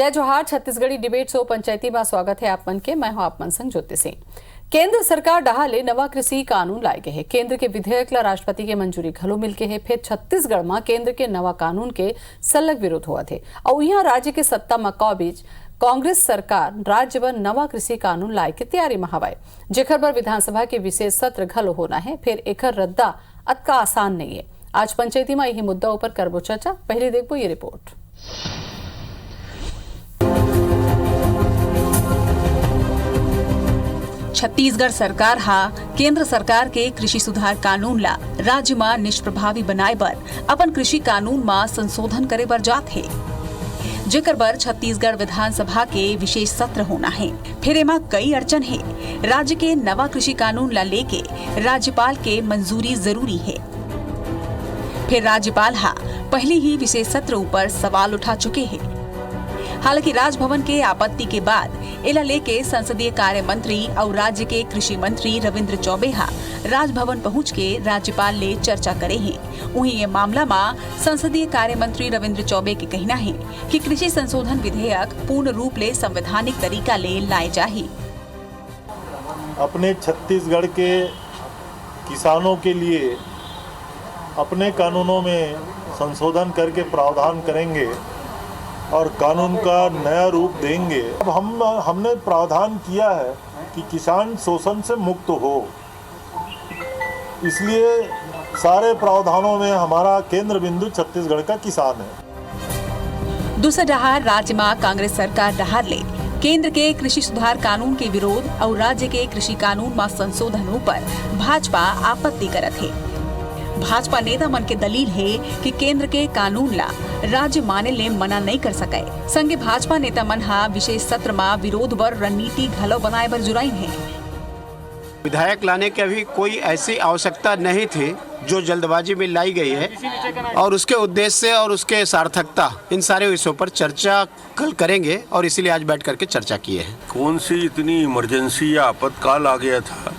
जय जोहार। Chhattisgarhi debate show पंचायती में स्वागत है आप मन के। मैं हूं आप मन संग ज्योति सिंह। केंद्र सरकार डहा ले नवा कृषि कानून लाए गए है। केंद्र के विधेयक ला राष्ट्रपति के मंजूरी घलो मिल के है। फिर छत्तीसगढ़ में केंद्र के नवा कानून के सलग विरोध हुआ थे और यहाँ राज्य के सत्ता मक्का बीच कांग्रेस सरकार राज्य व नवा कृषि कानून लाए के तैयारी में हवाए, जेकर पर विधानसभा के विशेष सत्र घलो होना है। फिर एकर रद्दा अतका आसान नहीं है। आज पंचायती में यही मुद्दा ऊपर करबो चर्चा। पहले देखबो ये रिपोर्ट। छत्तीसगढ़ सरकार हा केंद्र सरकार के कृषि सुधार कानून ला राज्य में निष्प्रभावी बनाए बर अपन कृषि कानून में संशोधन करे बर जात है, जेकर बर छत्तीसगढ़ विधानसभा के विशेष सत्र होना है। फिर एमा कई अड़चन है। राज्य के नवा कृषि कानून ला लेके राज्यपाल के मंजूरी जरूरी है। फिर राज्यपाल हा पहले ही विशेष सत्र ऊपर सवाल उठा चुके हैं। हालांकि राजभवन के आपत्ति के बाद एला लेके संसदीय कार्य मंत्री और राज्य के कृषि मंत्री रविंद्र चौबे हा राजभवन पहुंच के राज्यपाल ले चर्चा करे हैं। वहीं ये मामला में संसदीय कार्य मंत्री रविंद्र चौबे के कहना है कि कृषि संशोधन विधेयक पूर्ण रूप ले संवैधानिक तरीका ले लाए जाही। अपने छत्तीसगढ़ के किसानों के लिए अपने कानूनों में संशोधन करके प्रावधान करेंगे और कानून का नया रूप देंगे। अब हमने प्रावधान किया है कि किसान शोषण से मुक्त हो, इसलिए सारे प्रावधानों में हमारा केंद्र बिंदु छत्तीसगढ़ का किसान है। दूसरा डहार राज्य में कांग्रेस सरकार डहार ले केंद्र के कृषि सुधार कानून के विरोध और राज्य के कृषि कानून में संशोधनों पर भाजपा आपत्ति करत है। भाजपा नेता मन के दलील है कि केंद्र के कानून ला राज्य माने ले मना नहीं कर सके। संगे भाजपा नेता मन हा विशेष सत्र में विरोध बर रणनीति घलो बनाए बर जुराइन है। विधायक लाने की अभी कोई ऐसी आवश्यकता नहीं थी जो जल्दबाजी में लाई गई है, और उसके उद्देश्य और उसके सार्थकता इन सारे विषयों पर चर्चा कल करेंगे और इसीलिए आज बैठ करके चर्चा किए हैं। कौन सी इतनी इमरजेंसी या आपातकाल आ गया था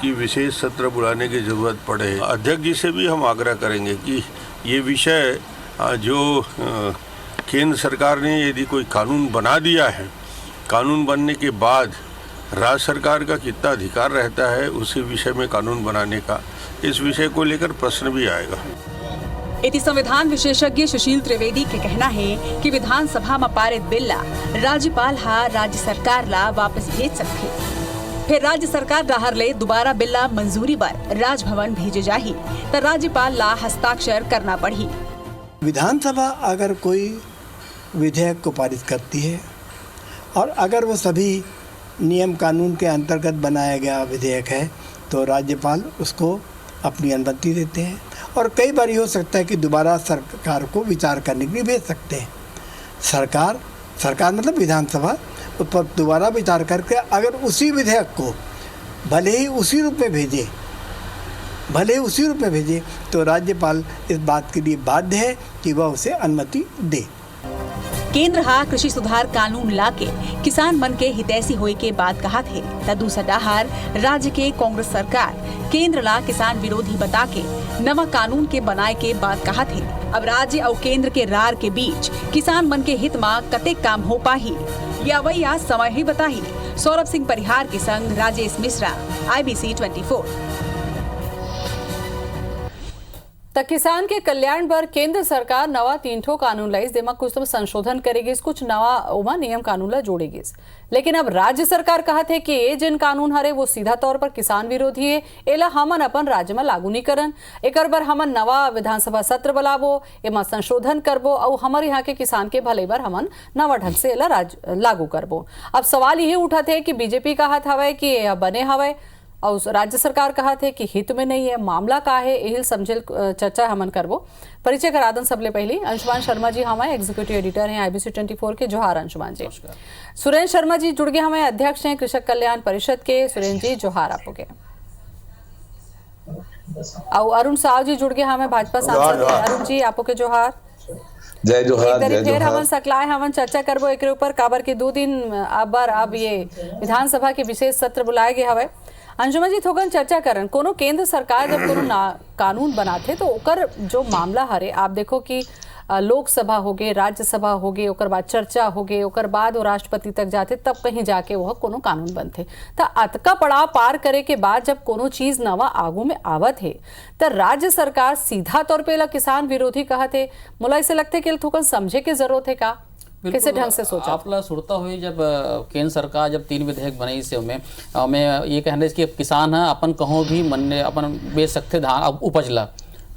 कि विशेष सत्र बुलाने की जरूरत पड़े। अध्यक्ष जी से भी हम आग्रह करेंगे कि ये विषय जो केंद्र सरकार ने यदि कोई कानून बना दिया है, कानून बनने के बाद राज्य सरकार का कितना अधिकार रहता है उसी विषय में कानून बनाने का, इस विषय को लेकर प्रश्न भी आएगा। इति संविधान विशेषज्ञ सुशील त्रिवेदी के कहना है कि विधानसभा में पारित बिल ला राज्यपाल हा राज्य सरकार ला वापस भेज सकते। फिर राज्य सरकार डहार ले दोबारा बिल ला मंजूरी बर राजभवन भेजे जाही तो राज्यपाल ला हस्ताक्षर करना पड़ी। विधानसभा अगर कोई विधेयक को पारित करती है और अगर वो सभी नियम कानून के अंतर्गत बनाया गया विधेयक है तो राज्यपाल उसको अपनी अनुमति देते हैं, और कई बार ये हो सकता है कि दोबारा सरकार को विचार करने के लिए भेज सकते हैं। सरकार मतलब विधानसभा उस पर दोबारा विचार करके अगर उसी विधेयक को भले ही उसी रूप में भेजे तो राज्यपाल इस बात के लिए बाध्य है कि वह उसे अनुमति दे। केंद्र हा कृषि सुधार कानून लाके किसान मन के हितैषी होए के बात कहा थे तो दूसरा डहार राज्य के कांग्रेस सरकार केंद्र ला किसान विरोधी बता के नवा कानून के बनाए के बात कहा थे। अब राज्य और केंद्र के रार के बीच किसान मन के हित में कतेक काम हो पाही या वही आज समय ही बताही। सौरभ सिंह परिहार के संग राजेश मिश्रा, IBC 24। तक किसान के कल्याण पर केंद्र सरकार नवा 3 ठो कानून लाइस, जेमा कुछ तो संशोधन करेगी, कुछ नवा उमा नियम कानून ला जोड़ेगी। लेकिन अब राज्य सरकार कहत है कि ये जिन कानून हरे वो सीधा तौर पर किसान विरोधी है, एला हमन अपन राज्य में लागू नहीं करन। एकर बर हमन नवा विधानसभा सत्र बुलाबो, एमा संशोधन करबो और हमारे यहाँ के किसान के भले बर हमन नवा ढंग से एला लागू करबो। अब सवाल यही उठा थे कि बीजेपी कहत हवे कि यह बने हवे और राज्य सरकार कहा थे कि हित में नहीं है। मामला का है यही समझे चर्चा हमन करबो। परिचय करा दन सबले पहली अंशुमान शर्मा जी हमारे एग्जीक्यूटिव एडिटर हैं IBC 24 के। जोहार अंशुमान जी। सुरेंद्र शर्मा जी जुड़ गए हमारे अध्यक्ष हैं कृषक कल्याण परिषद के। सुरेंद्र जी जोहार आपको के। और अरुण साव जी जुड़ गए हमें भाजपा सांसद। अरुण जी आपको के जोहार। जय जोहार। फिर हमन सकलाए हमन चर्चा करबो एक ऊपर काबर के 2 दिन अब ये विधानसभा के विशेष सत्र बुलाए गए हवे। अंजुमन जी थोकन चर्चा करन कोनो केंद्र सरकार जब कोनो कानून बनाते तो ओकर जो मामला हरे आप देखो कि लोकसभा हो गए, राज्यसभा हो गए, ओकर बाद चर्चा हो गए, ओकर बाद वो राष्ट्रपति तक जाते, तब कहीं जाके वह कोनो कानून बनते। तो अतका पड़ाव पार करे के बाद जब कोनो चीज नवा आगू में आवत है तो राज्य सरकार सीधा तौर पे किसान विरोधी कहते, मोला ऐसे लगते कि थोड़ा समझे के जरूरत है का, कैसे ढंग से सोचा आपला सुरता हुई जब केंद्र सरकार जब 3 विधेयक बने से में ये कहने कि किसान है अपन कहों भी मन अपन बेच सकते धान उपज ला,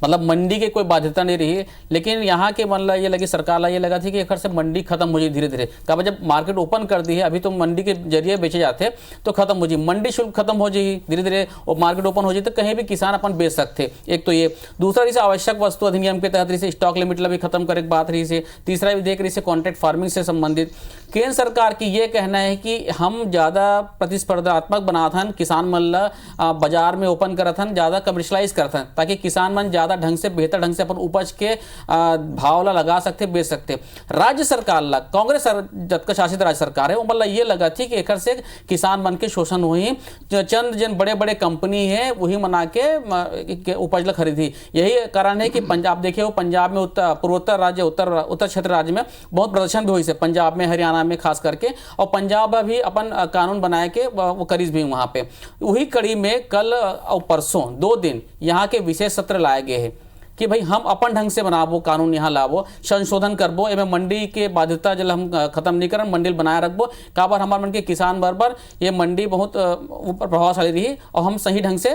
मतलब मंडी के कोई बाध्यता नहीं रही। लेकिन यहाँ के मतलब ये लगी सरकार ला ये लगा थी कि एक से मंडी खत्म हो जाए धीरे धीरे, कब जब मार्केट ओपन कर दी है, अभी तो मंडी के जरिए बेचे जाते तो खत्म हो जाए, मंडी शुल्क खत्म हो जाए धीरे धीरे और मार्केट ओपन हो जाए तो कहीं भी किसान अपन बेच सकते। एक तो ये, दूसरा जैसे आवश्यक वस्तु अधिनियम के तहत रही स्टॉक लिमिट भी खत्म करे बात रही से, तीसरा विधेयक रही से कॉन्ट्रैक्ट फार्मिंग से संबंधित। केंद्र सरकार की ये कहना है कि हम ज़्यादा प्रतिस्पर्धात्मक बनाथन, किसान मन ला बाजार में ओपन करथन, ज़्यादा कमर्शलाइज करथन ताकि किसान मन ज़्यादा ढंग से बेहतर ढंग से अपन उपज के भाव ला लगा सकते, बेच सकते। राज्य सरकार ला, कांग्रेस जब का शासित राज्य सरकार है वो मतलब ये लगा थी कि एक से किसान मन के शोषण हुई, चंद जन बड़े बड़े कंपनी है वही मना के उपज ला खरीदी। यही कारण है कि पंजाब देखिए, वो पंजाब में पूर्वोत्तर राज्य उत्तर क्षेत्र राज्य में बहुत प्रदर्शन भी हुई से, पंजाब में हरियाणा में खास करके, और पंजाब भी अपन कानून बनाए के वो करीज भी वहां पे। वही कड़ी में कल और परसों 2 दिन यहाँ के विशेष सत्र लाए गए हैं कि भाई हम अपन ढंग से बनाबो कानून, यहाँ लाबो, संशोधन करबो, एवं मंडी के बाध्यता जल हम खत्म नहीं करन, मंडी बनाए रखबो। काबर हमारे मन के किसान बरबर ये मंडी बहुत प्रभावशाली रही और हम सही ढंग से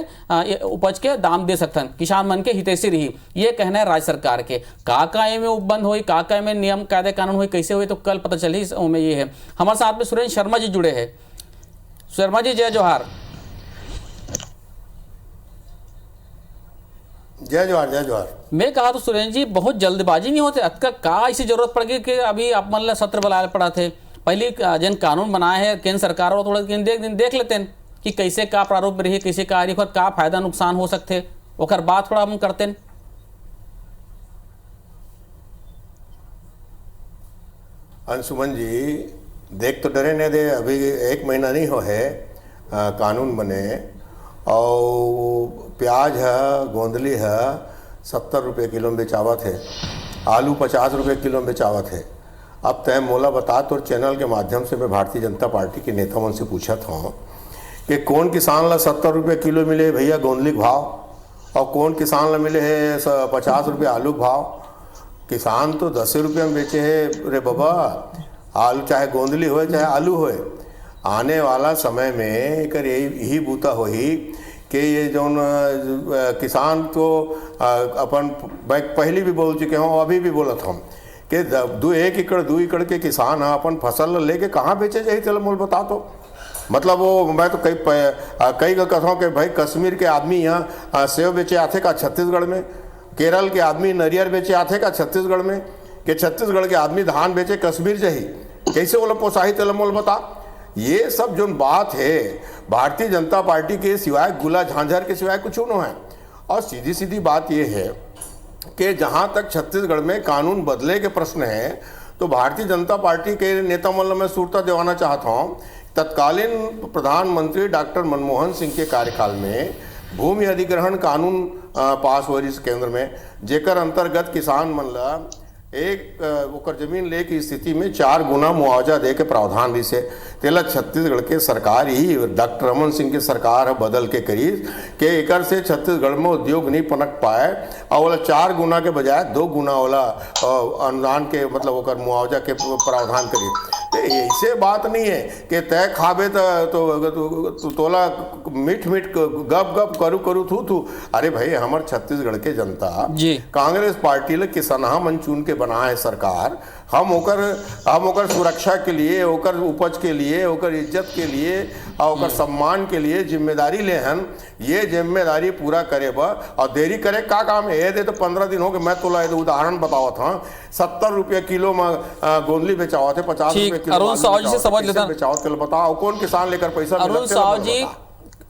उपज के दाम दे सकतन, किसान मन के हितैषी रही। ये कहना है राज्य सरकार के। का में उपबंध हुई, का में नियम कायदे कानून हुई, कैसे हुई तो कल पता चली। में ये है हमारे साथ में सुरेंद्र शर्मा जी जुड़े हैं। शर्मा जी जय जोहार। जय जोहार, जय जोहार। मैं कहा तो सुरेंद्र जी बहुत जल्दबाजी नहीं होते, अतका का ऐसी जरूरत पड़ गई कि अभी आप मतलब सत्र बुलाए पड़ा थे, पहले जन कानून बनाए है केंद्र सरकार और थोड़ा दिन देख लेते हैं कि कैसे का प्रारूप में रही, कैसे का और का फायदा नुकसान हो सकते, और बात थोड़ा हम करते हैं। अंशुमन जी देख तो डरे नहीं दे, अभी 1 महीना नहीं हो है कानून बने, और प्याज है, गोंदली है 70 रुपये किलो में बेचावत है, आलू 50 रुपये किलो में बेचावत है। अब तय मोला बता, तो चैनल के माध्यम से मैं भारतीय जनता पार्टी के नेता मन से पूछा था कि कौन किसान ला 70 रुपये किलो मिले भैया गोंदली का भाव, और कौन किसान ला मिले है 50 रुपये आलू का भाव। किसान तो 10 रुपये में बेचे है रे बाबा, आलू चाहे गोंदली होए चाहे आलू होए। आने वाला समय में एक यही बूता होही कि ये जो किसान तो अपन पहले भी बोल चुके हों, अभी भी बोलत हम कि 1 एकड़ 2 एकड़ के किसान है अपन फसल लेके कहाँ बेचे जाए, चलो मोल बता। तो मतलब वो मैं तो कई कथों के भाई कश्मीर के आदमी यहाँ सेब बेचे आते का छत्तीसगढ़ में, केरल के आदमी नारियल बेचे आते का छत्तीसगढ़ में, कि छत्तीसगढ़ के आदमी धान बेचे कश्मीर जही, कैसे वो लोग पोसाही तेल मोल बता। ये सब जो बात है भारतीय जनता पार्टी के सिवाय गुला झांझर के सिवाय कुछ न है। और सीधी सीधी बात ये है कि जहाँ तक छत्तीसगढ़ में कानून बदले के प्रश्न है, तो भारतीय जनता पार्टी के नेता मन मैं सूरता दिवाना चाहता हूँ। तत्कालीन प्रधानमंत्री डॉक्टर मनमोहन सिंह के कार्यकाल में भूमि अधिग्रहण कानून पास हो इस केंद्र में, जेकर अंतर्गत किसान मन ला एक ओकर जमीन ले की स्थिति में 4 गुना मुआवजा दे के प्रावधान रही से। तेला छत्तीसगढ़ के सरकार ही डॉक्टर रमन सिंह की सरकार बदल के करी कि एकर से छत्तीसगढ़ में उद्योग नहीं पनक पाए, और वाला 4 गुना के बजाय 2 गुना वाला अनुदान के मतलब ओकर मुआवजा के प्रावधान करी। तो ऐसे बात नहीं है कि तय खाबे तो तोला मीठ गप गप करू थू। अरे भाई हमार छत्तीसगढ़ के जनता कांग्रेस पार्टी ले किसानहा मन चुन के बना है सरकार, हम ओकर सुरक्षा के लिए, ओकर उपज के लिए, ओकर इज्जत के लिए और ओकर सम्मान के लिए जिम्मेदारी ले हन। ये जिम्मेदारी पूरा करे बा और देरी करे का काम है। ये दे तो 15 दिन हो गए, मैं तोला उदाहरण बतावा था, 70 रुपये किलो में गोंदली बेचावा थे, 50 रुपये किलो अरुण साहु जी से समझ लेता बेचावा। बताओ कौन किसान लेकर पैसा। अरुण साहु जी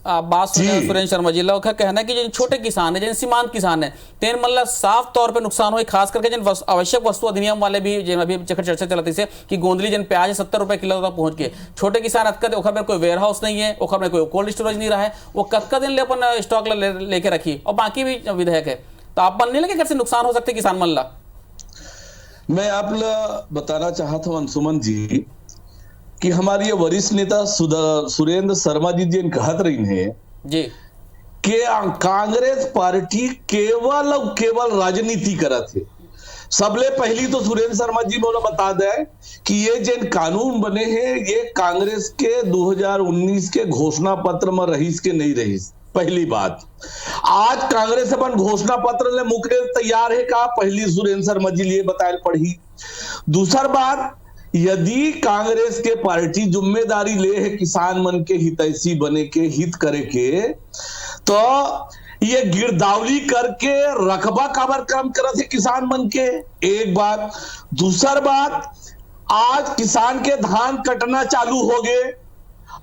बात सुनिए सुरेंद्र शर्मा जी का कहना है कि जिन छोटे किसान है, जिन सीमांत किसान है, तेन मतलब साफ तौर पे नुकसान हुई, खास करके जिन आवश्यक वस्तु अधिनियम वाले भी जिन अभी चर्चा चलती से कि गोंदली जिन प्याज 70 रुपये किलो तक पहुंच गए। छोटे किसान अतकत ओखर में कोई वेयर हाउस नहीं है, ओखर में कोई कोल्ड स्टोरेज नहीं रहा है, वो कतका दिन ले अपन स्टॉक लेके रखी, और बाकी भी विधेयक है, तो आप मन नहीं लगे कैसे नुकसान हो सकते किसान मन ला। मैं आपला बताना चाहता हूं अंशुमन जी कि हमारे ये वरिष्ठ नेता सुरेंद्र शर्मा जी जिन कहत रही हैं जी कि कांग्रेस पार्टी केवल और केवल राजनीति करत है। सबले पहली तो सुरेंद्र शर्मा जी बोला बता दे कि ये जिन कानून बने हैं ये कांग्रेस के 2019 के घोषणा पत्र में रहीस के नहीं रहीस। पहली बात, आज कांग्रेस अपन घोषणा पत्र ले मुकरे तैयार है का, पहली सुरेंद्र शर्मा जी लिए बताए पढ़ी। दूसर बात, यदि कांग्रेस के पार्टी जिम्मेदारी ले है किसान मन के हितैषी बने के हित करे के, तो ये गिरदावली करके रकबा काबर कम करत है किसान मन के, एक बात। दूसर बात, आज किसान के धान कटना चालू हो गए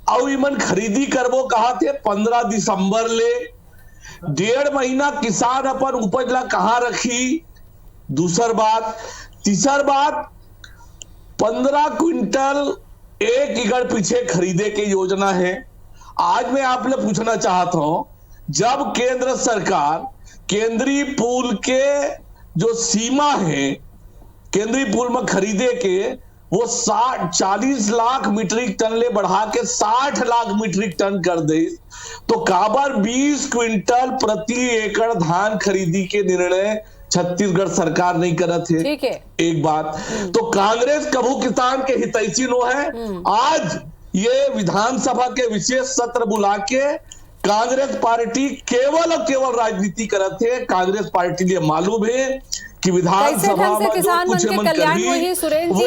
और इमन खरीदी करबो कहा थे 15 दिसंबर ले, 1.5 महीना किसान अपन उपज ला कहां रखी। दूसर बात, तीसर बात, 15 क्विंटल 1 एकड़ पीछे खरीदे के योजना है। आज मैं आपने पूछना चाहता हूं, जब केंद्र सरकार केंद्रीय पूल के जो सीमा है केंद्रीय पूल में खरीदे के वो 40 लाख मीट्रिक टन ले बढ़ा के 60 लाख मीट्रिक टन कर दे, तो काबर 20 क्विंटल प्रति एकड़ धान खरीदी के निर्णय छत्तीसगढ़ सरकार नहीं करत है। ठीक है, एक बात। तो कांग्रेस कभू किसान के हितैषी नो है। आज ये विधानसभा के विशेष सत्र बुला के कांग्रेस पार्टी केवल और केवल राजनीति करते हैं। कांग्रेस पार्टी लिए मालूम है कि विधानसभा में किसान मन के कल्याण वही सुरेंद्र जी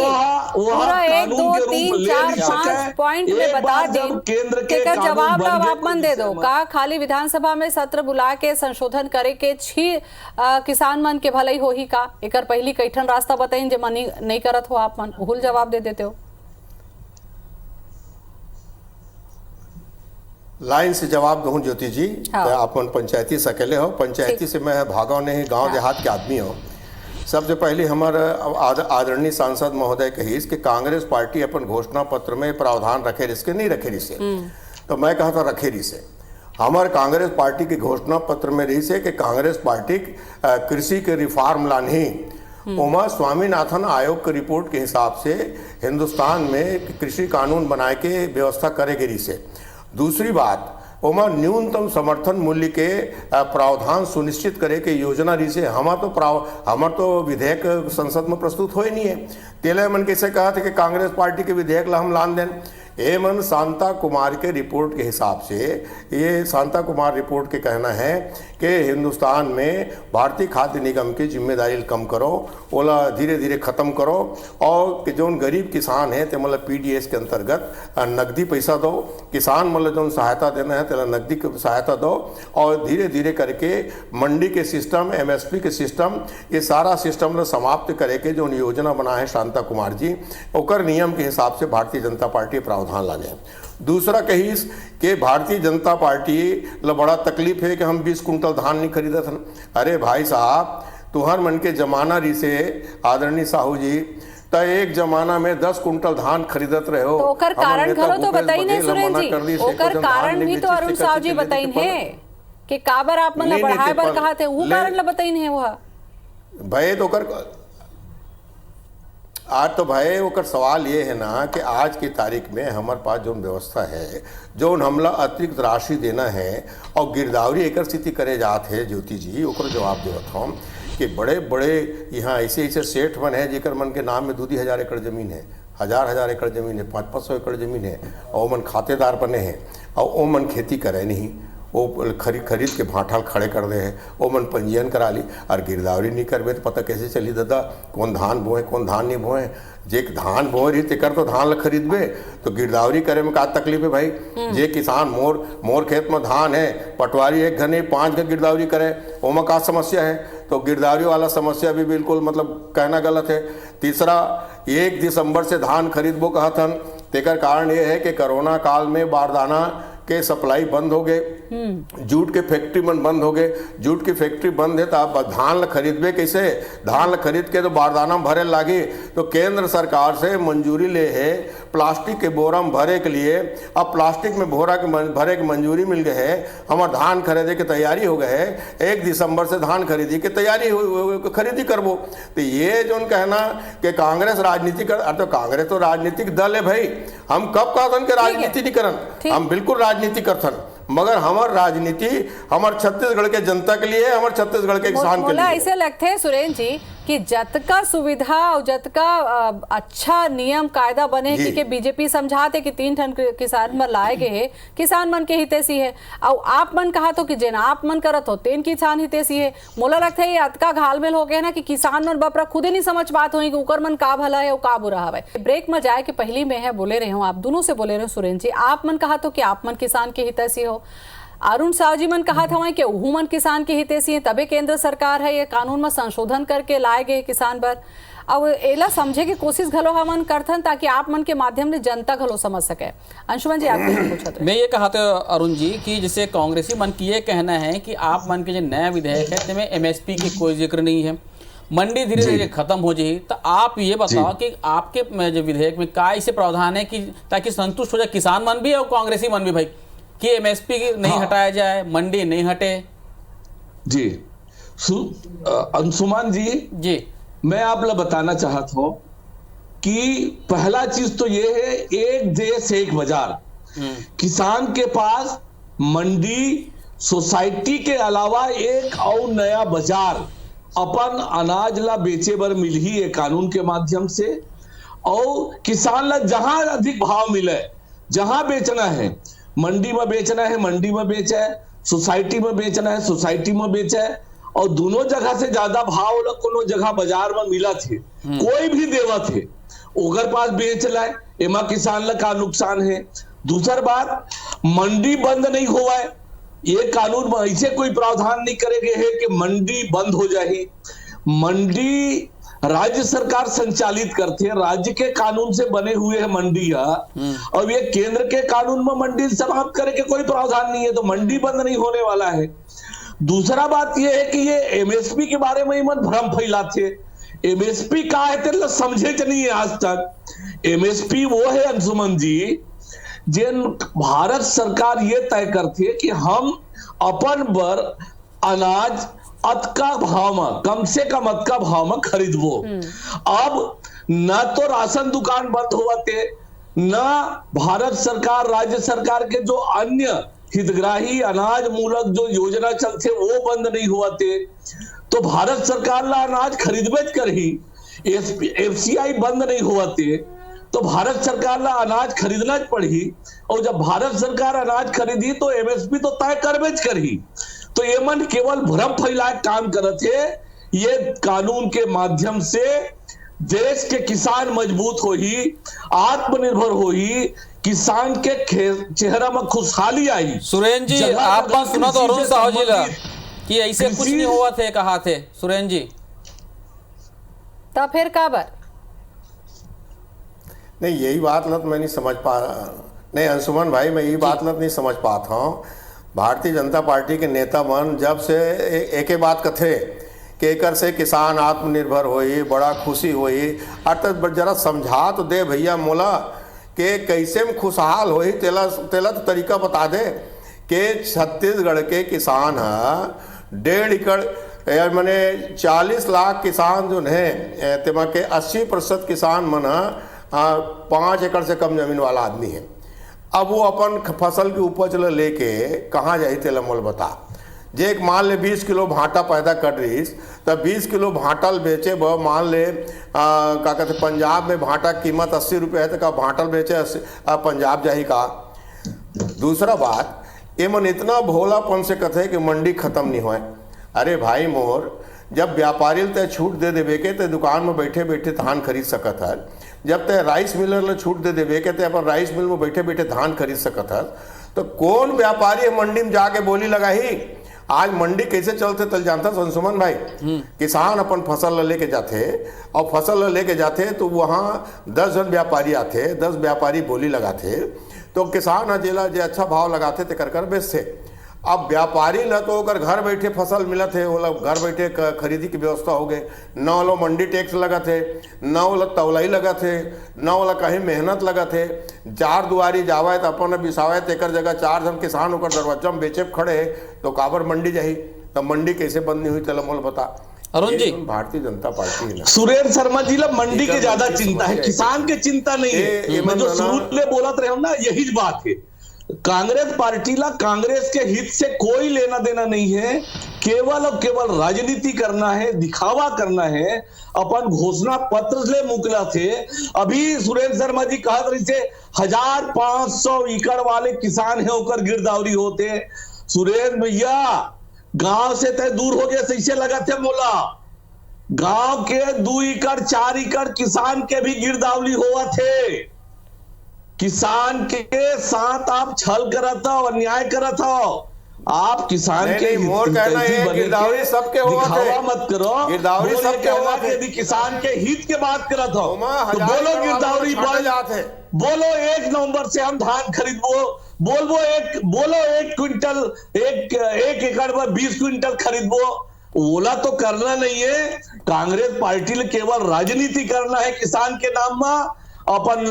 पूरा 1 2 3 4 5 पॉइंट में बता दें, केंद्र के जवाब आप मन दे दो का खाली विधानसभा में सत्र बुला के संशोधन करे के छी किसान मन के भलाई होही का, एकर पहली कैठन रास्ता बताइन जे मन नहीं करत हो, आप मन भूल जवाब दे देते हो। लाइन से जवाब दूं ज्योति जी। हाँ। तो आप पंचायती से अकेले हो, पंचायती से मैं भागा नहीं, गांव देहात के आदमी हो। सबसे पहले हमारे आदरणीय सांसद महोदय कही कि कांग्रेस पार्टी अपन घोषणा पत्र में प्रावधान रखे रिसके नहीं रखे रिसे, तो मैं कहा था रखे रिसे। हमारे कांग्रेस पार्टी के घोषणा पत्र में रही से कि कांग्रेस पार्टी कृषि के रिफॉर्म लानी, उमा स्वामीनाथन आयोग की रिपोर्ट के हिसाब से हिंदुस्तान में कृषि कानून बनाए के व्यवस्था करेगी रिसे। दूसरी बात, ओमा न्यूनतम समर्थन मूल्य के प्रावधान सुनिश्चित करे के योजना रही से। हमार तो विधेयक संसद में प्रस्तुत हो ही नहीं है। तेले मन कैसे कहा था कि कांग्रेस पार्टी के विधेयक ला हम लान दें। एमन शांता कुमार के रिपोर्ट के हिसाब से, ये शांता कुमार रिपोर्ट के कहना है कि हिंदुस्तान में भारतीय खाद्य निगम की जिम्मेदारी कम करो, ओला धीरे धीरे ख़त्म करो, और जो गरीब किसान है तो मतलब PDS के अंतर्गत नकदी पैसा दो, किसान मतलब जो सहायता देना है तो नकदी सहायता दो, और धीरे धीरे करके मंडी के सिस्टम, MSP के सिस्टम, ये सारा सिस्टम समाप्त करे के जो योजना बना है शांता कुमार जी, ओकर नियम के हिसाब से भारतीय जनता पार्टी प्रावधान लाने। दूसरा कहीस कि भारतीय जनता पार्टी ला बड़ा तकलीफ है कि हम 20 कुंटल धान नहीं खरीदत हन। अरे भाई साहब, तुहर मन के जमाना रही से आदरणीय साहू जी, तो एक जमाना में 10 कुंटल धान खरीदत रहे हो, तो ओकर कारण घरो तो बताई नहीं सुरेंद्र जी, ओकर कारण भी तो अरुण साहू जी बताइन है कि काबर आप मन बढ़ाए बर कहा थे, वो कारण ला बताइन है। वो भाई तो ओकर आज तो भाई ओकर सवाल ये है ना कि आज की तारीख में हमारे पास जो व्यवस्था है, जो हमला अतिरिक्त राशि देना है और गिरदावरी एक स्थिति करे जात है ज्योति जी, ओकर जवाब देवत हम कि बड़े बड़े यहाँ ऐसे ऐसे सेठ मन है जेकर मन के नाम में 2,000 एकड़ जमीन है, 1,000 एकड़ जमीन है, 500 एकड़ जमीन है, और मन खातेदार बने हैं और वो मन खेती करे नहीं, वो खरीद के भाठाल खड़े कर दे है, वो मन पंजीयन करा ली, और गिरदावरी नहीं करबे तो पता कैसे चली दादा कौन धान बोए कौन धान नहीं बोए। जे धान बोए रही तेकर तो धान ला खरीदबे, तो गिरदावरी करे में का तकलीफ है भाई। जे किसान मोर खेत में धान है, पटवारी 1 घने 5 घने गिरदावरी करे, ओमा का समस्या है। तो गिरदावरी वाला समस्या भी बिल्कुल मतलब कहना गलत है। तीसरा, 1 दिसंबर से धान खरीदबो कहा था, तेकर कारण ये है कि कोरोना काल में बारदाना के सप्लाई बंद हो गए, जूट के फैक्ट्री में बंद हो गए, जूट की फैक्ट्री बंद है तो आप धान खरीदबे कैसे, धान खरीद के तो बारदाना भरे लागे। तो केंद्र सरकार से मंजूरी ले है प्लास्टिक के बोरा में भरे के लिए, अब प्लास्टिक में बोरा के भरे के मंजूरी मिल गए है, हमारे धान खरीदे की तैयारी हो गए है, 1 दिसंबर से धान खरीदी की तैयारी खरीदी करबो। तो ये जो कहना कि कांग्रेस राजनीति कर, तो कांग्रेस तो राजनीतिक दल है भाई, हम कब कहन के राजनीति नहीं करन, हम बिल्कुल राजनीति करथन, मगर हमार राजनीति हमार छत्तीसगढ़ के जनता के लिए, हमार छत्तीसगढ़ के किसान के लिए। ऐसे लगते है सुरेंद्र जी कि जतका सुविधा और जतका अच्छा नियम कायदा बने कि बीजेपी समझाते कि 3 टन किसान मन लाए गए किसान मन के हितैषी है, और आप मन कहा तो कि जेना आप मन करत हो तेन किसान हितैषी है। मोला लगता है ये अतका घालमेल हो गया ना कि किसान मन बपरा खुद ही नहीं समझ पाते हो कि उकर मन का भला है और का बुरा है। ब्रेक में जाए कि पहली में है बोले रहे हो, आप दोनों से बोले रहे हो सुरेंद्र जी, आप मन कहा तो कि आप मन किसान के हितैषी हो, अरुण साव जी मन कहा था कि उहुमन किसान के हितैषी है, तबे केंद्र सरकार है ये कानून में संशोधन करके लाए गए किसान पर। अब एला समझे की कोशिश घलो हमन करथन ताकि आप मन के माध्यम से जनता घलो समझ सके। अंशुमन जी आप पूछा मैं ये कहा था अरुण जी कि जैसे कांग्रेसी मन की ये कहना है कि आप मन के जो नया विधेयक है जिसमें एमएसपी की कोई जिक्र नहीं है, मंडी धीरे धीरे खत्म हो जाए, तो आप ये बताओ कि आपके जो विधेयक में क्या ऐसे प्रावधान है कि ताकि संतुष्ट हो जाए किसान मन भी और कांग्रेसी मन भी भाई कि एमएसपी नहीं हटाया जाए, मंडी नहीं हटे। जी अंशुमान जी मैं आप लोग बताना चाहता हूं कि पहला चीज तो ये है, एक देश एक बाजार। किसान के पास मंडी सोसाइटी के अलावा एक और नया बाजार अपन अनाज ला बेचे बर मिल ही है कानून के माध्यम से, और किसान ला जहां अधिक भाव मिले, जहां बेचना है, मंडी में बेचना है मंडी में बेचा है, सोसाइटी में बेचना है सोसाइटी में बेचा है, और दोनों जगह से ज्यादा भाव कोनो जगह बाजार में मिला थे, कोई भी देवा थे ओकर पास बेच लाए, एमा किसान ला का नुकसान है। दूसर बात, मंडी बंद नहीं हुआ है, ये कानून में ऐसे कोई प्रावधान नहीं करेंगे है कि मंडी बंद हो जाए। मंडी राज्य सरकार संचालित करते हैं, राज्य के कानून से बने हुए हैं मंडी, और ये केंद्र के कानून में मंडी समाप्त करे के कोई प्रावधान नहीं है, तो मंडी बंद नहीं होने वाला है। दूसरा बात ये है कि ये एमएसपी के बारे में मन भ्रम फैलाते, एमएसपी का है तेरे समझे नहीं है आज तक। एमएसपी वो है अंशुमन जी जिन भारत सरकार ये तय करती है कि हम अपन बर अनाज अतका भाव में, कम से कम अतका भाव में खरीदबो। अब न तो राशन दुकान बंद होते, न भारत सरकार राज्य सरकार के जो अन्य हितग्राही अनाज मूलक जो योजना चलते वो बंद नहीं हुआते, तो भारत सरकार ला अनाज खरीदबेच कर ही। एफसीआई बंद नहीं हुआते तो भारत सरकार ला अनाज खरीदना पड़ी, और जब भारत सरकार अनाज खरीदी तो एमएसपी तो तय करबेच कर ही। तो ये मन केवल भ्रम फैलाए काम करते है। ये कानून के माध्यम से देश के किसान मजबूत हो ही, आत्मनिर्भर हो ही, किसान के चेहरा में खुशहाली आई। सुरेंद्र जी आप सुना तो अरुण साहू जी ला कि ऐसे कुछ नहीं हुआ थे, कहा थे सुरेंद्र जी, तो फिर काबर नहीं यही बात न तो मैं नहीं समझ पा रहा। नहीं अंशुमन भाई मैं यही बात न नहीं समझ पाता हूँ। भारतीय जनता पार्टी के नेता मन जब से एक बात कथे कि एकर से किसान आत्मनिर्भर होई, बड़ा खुशी होई, अर्थात जरा समझा तो दे भैया मोला कि कैसे में खुशहाल होई, तेला तो तरीका बता दे कि छत्तीसगढ़ के किसान 1.5 एकड़ मैंने 40 लाख किसान जो है तेमा के 80% किसान मन 5 एकड़ से कम जमीन वाला आदमी है। अब वो अपन फसल की उपज लेके कहाँ जाए तेला मोल बता। जे एक मान ले 20 किलो भाटा पैदा कर रही तो 20 किलो भाटल बेचे मान ले का कहते पंजाब में भाटा कीमत 80 रुपये है तो का भाटल बेचे पंजाब जाही का। दूसरा बात ये मन इतना भोलापन से कथे कि मंडी खत्म नहीं होए। अरे भाई मोर जब व्यापारी ते छूट दे देवे के ते दुकान में बैठे बैठे धान खरीद सकत है, जब ते राइस मिलर ले छूट दे देवे के ते अपन राइस मिल में बैठे बैठे धान खरीद सकत है, तो कौन व्यापारी मंडी में जाके बोली लगाही। आज मंडी कैसे चलते तल जानता संसुमन भाई, किसान अपन फसल लेके जाते और फसल लेके जाते तो वहाँ 10 जन व्यापारी आते, 10 व्यापारी बोली लगाते, तो किसान जेला जे अच्छा भाव लगाते ते कर बेचते। अब व्यापारी ल तो ओकर घर बैठे फसल मिलत है, वो लोग घर बैठे खरीदी की व्यवस्था हो गए, न वो लोग मंडी टैक्स लगत है, न वो लोग तौलाई लगत है, न वो लोग कहीं मेहनत लगत है। जार दुआरी जावे तो अपन बिसावे तो एक जगह 4 जन किसान होकर दरवाजा में बेचे खड़े है तो काबर मंडी जाही, तब मंडी कैसे बंद नहीं हुई चलो मोल बता। अरुण जी, भारतीय जनता पार्टी है ना, सुरेंद्र शर्मा जी ला मंडी के ज्यादा चिंता है, किसान के चिंता नहीं है। मैं जो शुरू में बोलत रहे हूं ना, यही बात है। कांग्रेस पार्टी ला कांग्रेस के हित से कोई लेना देना नहीं है, केवल और केवल राजनीति करना है, दिखावा करना है। अपन घोषणा पत्र ले मुकला थे। अभी सुरेंद्र शर्मा जी कहत रही थे 1500 एकड़ वाले किसान है ओकर गिरदावरी होते। सुरेंद्र भैया गांव से तय दूर हो गया, सही लगा थे मोला। गांव के 2 एकड़ 4 एकड़ किसान के भी गिरदावरी हुआ थे। किसान के साथ आप छल करत हो, अन्याय करत हो। आप किसान के मोर कहना है गिरदावरी सबके हुआ थे, दिखावा मत करो। गिरदावरी सबके हुआ थे। यदि किसान के हित के बात करत हो तो बोलो गिरदावरी बंद, बोलो 1 नवंबर से हम धान खरीदबो, बोलो 1 क्विंटल 1 एकड़ पर 20 क्विंटल खरीदबो। ओला तो करना नहीं है। कांग्रेस पार्टी ने केवल राजनीति करना है, किसान के नाम में अपन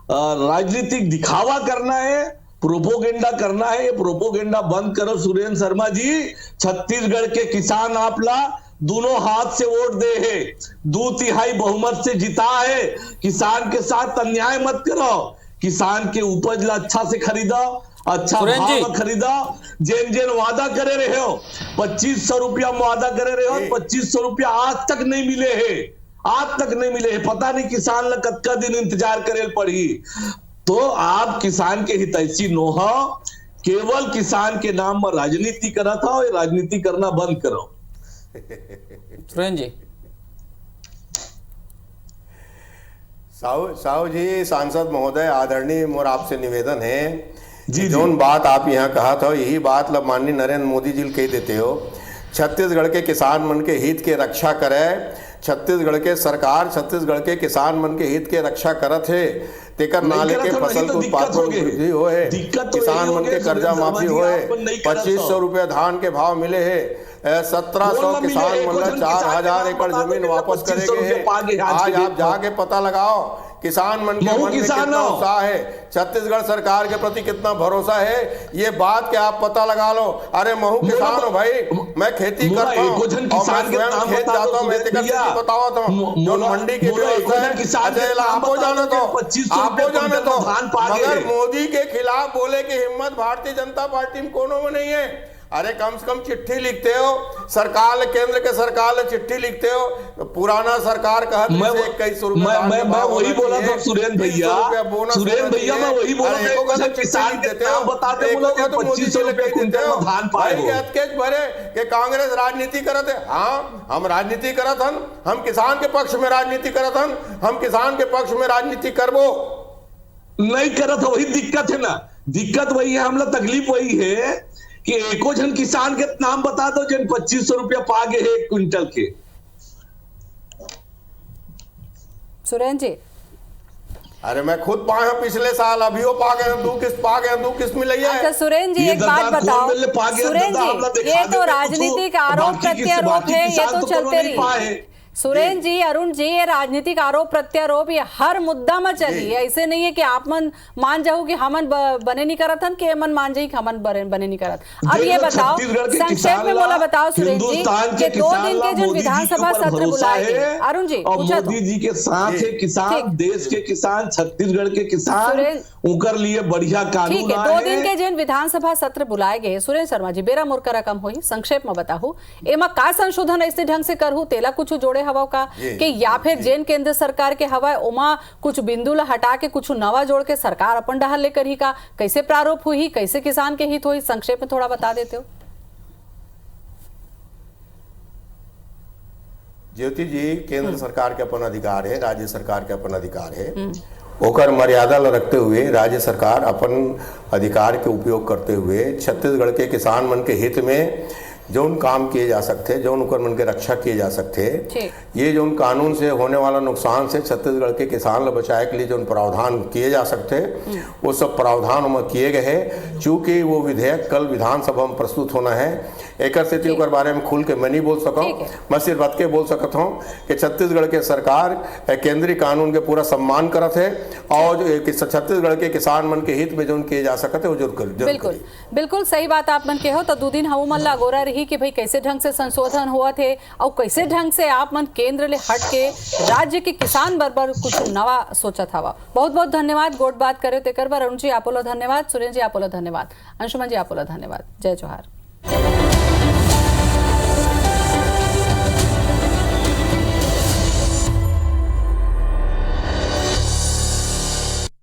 राजनीतिक दिखावा करना है, प्रोपोगेंडा करना है। ये प्रोपोगेंडा बंद करो सुरेंद्र शर्मा जी। छत्तीसगढ़ के किसान आपला दोनों हाथ से वोट दे है, 2/3 बहुमत से जिता है। किसान के साथ अन्याय मत करो। किसान के उपज ला अच्छा से खरीदो, अच्छा भाव खरीदो। जेन वादा करे रहे हो 2500 रुपया वादा करे रहे हो, 2500 रुपया आज तक नहीं मिले है, आज तक नहीं मिले है। पता नहीं किसान ला कतका दिन इंतजार करे पड़ी। तो आप किसान के हितैषी नो हो, केवल किसान के नाम में राजनीति करा था, और राजनीति करना बंद करो। सुरेंद्र जी, साहू जी, सांसद महोदय आदरणीय, मोर आपसे निवेदन है जी, जोन बात आप यहाँ कहा था यही बात माननीय नरेंद्र मोदी जी कह देते हो। छत्तीसगढ़ के किसान मन के हित के रक्षा करे, छत्तीसगढ़ के सरकार छत्तीसगढ़ के किसान मन के हित के रक्षा करत है। तेकर नाले के फसल के उत्पादन में वृद्धि होए, किसान मन के कर्जा माफी होए, 2500 रुपया धान के भाव मिले है, 1700 किसान मन 4000 एकड़ जमीन वापस करेंगे है। आज आप जाके पता लगाओ किसान मन के मन में कितना उत्साह है, छत्तीसगढ़ सरकार के प्रति कितना भरोसा है, ये बात के आप पता लगा लो। अरे महू किसान हो भाई, मैं खेती करता हूँ और मैं स्वयं खेत जाता हूँ, मैं बतावा था जो मंडी की व्यवस्था है, आप हो जाने तो मगर मोदी के खिलाफ बोले की हिम्मत भारतीय जनता पार्टी में कोनो में नहीं है। अरे कम से कम चिट्ठी लिखते हो, सरकार केंद्र के सरकार चिट्ठी लिखते हो, पुराना सरकार कहत 21 रुपया मैं वही बोला था सुरेंद्र भैया, मैं वही बोला था किसान देते हो, बताते हो 2500 रुपया क्विंटल धान पाए भरे कि कांग्रेस राजनीति करत है। हाँ, हम राजनीति करत हन, हम किसान के पक्ष में राजनीति करत हन, हम किसान के पक्ष में राजनीति करबो नहीं करत। वही दिक्कत है ना, दिक्कत वही है, हम लोग तकलीफ वही है कि एको जन किसान के नाम बता दो जिन 2500 रुपया पा गए हैं 1 क्विंटल के। सुरेंद्र जी, अरे मैं खुद पाया पिछले साल, अभी वो पा गए, 2 किस्त पा गए, 2 किस्त मिल है। अच्छा सुरेंद्र जी, एक बात बताओ सुरेंद्र जी, ये तो राजनीतिक आरोप प्रत्यारोप है, ये तो चलते रही। सुरेंद्र जी, अरुण जी, ये राजनीतिक आरोप प्रत्यारोप ये हर मुद्दा में चली है। ऐसे नहीं है कि आप मन मान जाओ कि हमन बने नहीं करत हन, कि मन मान जाई कि हमन बने नहीं करत। अब ये बताओ संक्षेप में बोला बताओ सुरेंद्र जी कि 2 दिन के जो विधानसभा सत्र बुलाए गए, अरुण जी मोदी जी के साथ है किसान, देश के किसान, छत्तीसगढ़ के किसान, उनकर लिए बढ़िया कानून। ठीक है, 2 दिन के जिन विधानसभा सत्र बुलाए गए, सुरेंद्र शर्मा जी बेरा मोर का रकम हुई, संक्षेप में बताओ एमा का संशोधन ऐसे ढंग से करहु, तेला कुछ जोड़े हवा का कि या फिर जेन केंद्र सरकार के हवा उमा कुछ बिंदु ला हटा के कुछ नवा जोड़ के सरकार अपन डहल लेकर ही का, कैसे प्रारूप हुई, कैसे किसान के हित हुई, संक्षेप में थोड़ा बता देते हो। ज्योति जी, केंद्र सरकार के अपन अधिकार है, राज्य सरकार के अपन अधिकार है, ओकर मर्यादा रखते हुए राज्य सरकार अपन अधिकार के उपयोग करते हुए छत्तीसगढ़ के किसान मन के हित में जो काम किए जा सकते, जो उनकर मन के रक्षा किए जा सकते, ये जो कानून से होने वाला नुकसान से छत्तीसगढ़ के किसान बचाए के लिए जो प्रावधान किए जा सकते वो सब प्रावधान में किए गए हैं। चूंकि वो विधेयक कल विधानसभा में प्रस्तुत होना है, एक स्थिति के बारे में खुल के मैं नहीं बोल सका, मैं सिर्फ बात के बोल सकता हूँ कि छत्तीसगढ़ के सरकार केंद्रीय कानून के पूरा सम्मान करत है और छत्तीसगढ़ के किसान मन के हित में जो किए जा सकते वो जरूर कर। बिल्कुल बिल्कुल सही बात आप मन के हो। तो 2 दिन हम मन ला गोरा रही कि भाई कैसे ढंग से संशोधन हुआ थे और कैसे ढंग से आप मन केंद्र ले हट के राज्य के किसान बरबर कुछ नवा सोचा था। बहुत बहुत धन्यवाद गोट बात करे तेकर बर। अरुण जी आपोलो धन्यवाद, सुरेंद्र जी आपोलो धन्यवाद, अंशुमन जी आपोलो धन्यवाद। जय जोहार।